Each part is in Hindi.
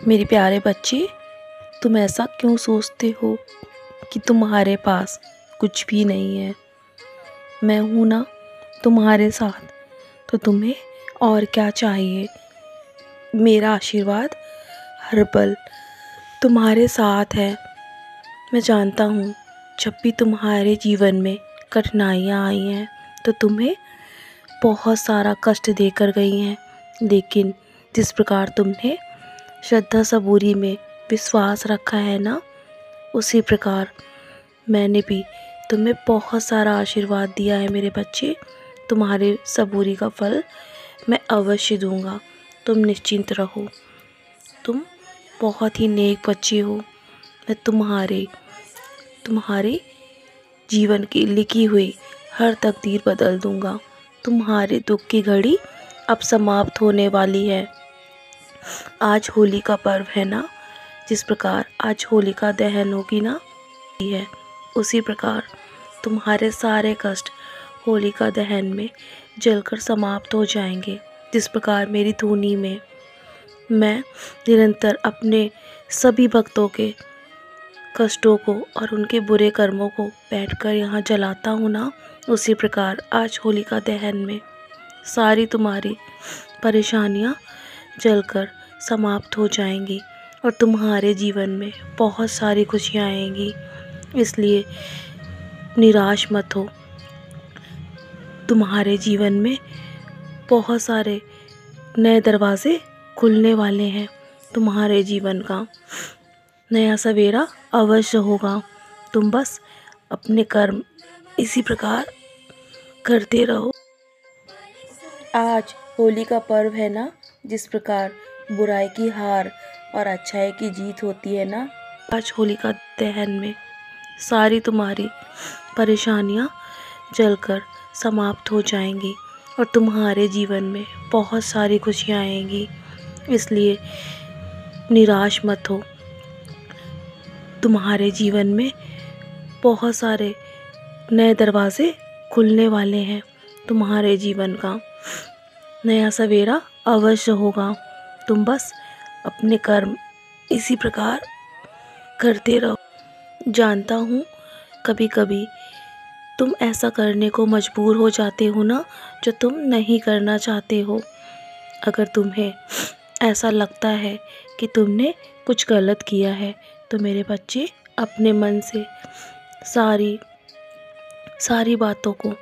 मेरे प्यारे बच्चे, तुम ऐसा क्यों सोचते हो कि तुम्हारे पास कुछ भी नहीं है। मैं हूँ ना तुम्हारे साथ, तो तुम्हें और क्या चाहिए। मेरा आशीर्वाद हर पल तुम्हारे साथ है। मैं जानता हूँ जब भी तुम्हारे जीवन में कठिनाइयाँ आई हैं तो तुम्हें बहुत सारा कष्ट देकर गई हैं, लेकिन जिस प्रकार तुमने श्रद्धा सबूरी में विश्वास रखा है ना, उसी प्रकार मैंने भी तुम्हें बहुत सारा आशीर्वाद दिया है मेरे बच्चे। तुम्हारे सबूरी का फल मैं अवश्य दूंगा, तुम निश्चिंत रहो। तुम बहुत ही नेक बच्चे हो। मैं तुम्हारे जीवन की लिखी हुई हर तकदीर बदल दूंगा। तुम्हारे दुख की घड़ी अब समाप्त होने वाली है। आज होली का पर्व है ना, जिस प्रकार आज होलिका दहन होगी ना है, उसी प्रकार तुम्हारे सारे कष्ट होलिका दहन में जलकर समाप्त हो जाएंगे। जिस प्रकार मेरी धुनी में मैं निरंतर अपने सभी भक्तों के कष्टों को और उनके बुरे कर्मों को बैठकर यहाँ जलाता हूँ ना, उसी प्रकार आज होलिका दहन में सारी तुम्हारी परेशानियाँ जलकर समाप्त हो जाएंगी और तुम्हारे जीवन में बहुत सारी खुशियाँ आएंगी। इसलिए निराश मत हो। तुम्हारे जीवन में बहुत सारे नए दरवाज़े खुलने वाले हैं। तुम्हारे जीवन का नया सवेरा अवश्य होगा। तुम बस अपने कर्म इसी प्रकार करते रहो। आज होली का पर्व है ना, जिस प्रकार बुराई की हार और अच्छाई की जीत होती है ना, आज होलिका दहन में सारी तुम्हारी परेशानियाँ जलकर समाप्त हो जाएंगी और तुम्हारे जीवन में बहुत सारी खुशियाँ आएंगी। इसलिए निराश मत हो। तुम्हारे जीवन में बहुत सारे नए दरवाज़े खुलने वाले हैं। तुम्हारे जीवन का नया सवेरा अवश्य होगा। तुम बस अपने कर्म इसी प्रकार करते रहो। जानता हूँ कभी कभी तुम ऐसा करने को मजबूर हो जाते हो ना, जो तुम नहीं करना चाहते हो। अगर तुम्हें ऐसा लगता है कि तुमने कुछ गलत किया है तो मेरे बच्चे अपने मन से सारी बातों को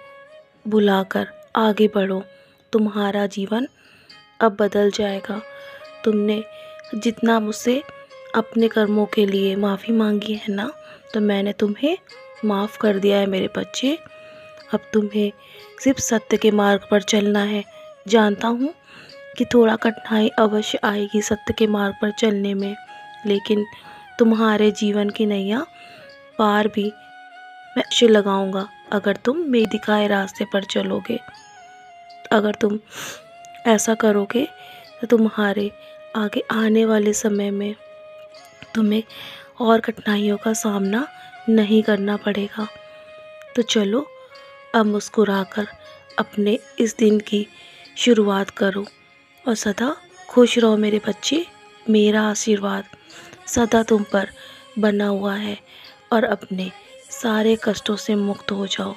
भुलाकर आगे बढ़ो। तुम्हारा जीवन अब बदल जाएगा। तुमने जितना मुझसे अपने कर्मों के लिए माफ़ी मांगी है ना, तो मैंने तुम्हें माफ़ कर दिया है मेरे बच्चे। अब तुम्हें सिर्फ सत्य के मार्ग पर चलना है। जानता हूँ कि थोड़ा कठिनाई अवश्य आएगी सत्य के मार्ग पर चलने में, लेकिन तुम्हारे जीवन की नैया पार भी मैं अवश्य लगाऊंगा अगर तुम मेरे दिखाए रास्ते पर चलोगे। अगर तुम ऐसा करोगे तो तुम्हारे आगे आने वाले समय में तुम्हें और कठिनाइयों का सामना नहीं करना पड़ेगा। तो चलो अब मुस्कुराकर अपने इस दिन की शुरुआत करो और सदा खुश रहो मेरे बच्चे। मेरा आशीर्वाद सदा तुम पर बना हुआ है और अपने सारे कष्टों से मुक्त हो जाओ।